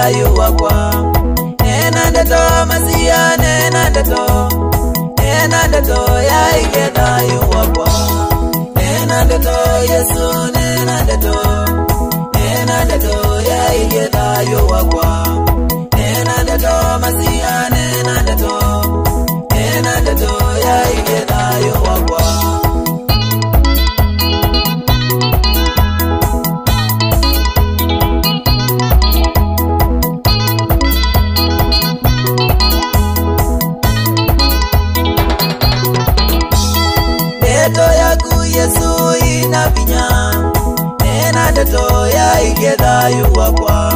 thayu wakwa nena ndeto masia nena ndeto ya ige thayu wakwa nena ndeto Yesu nena ndeto ya ige thayu wakwa nena ndeto masia nena ndeto ya ige thayu wakwa ndeto yaku Yesu inavinya nena ndeto ya ige thayu wakwa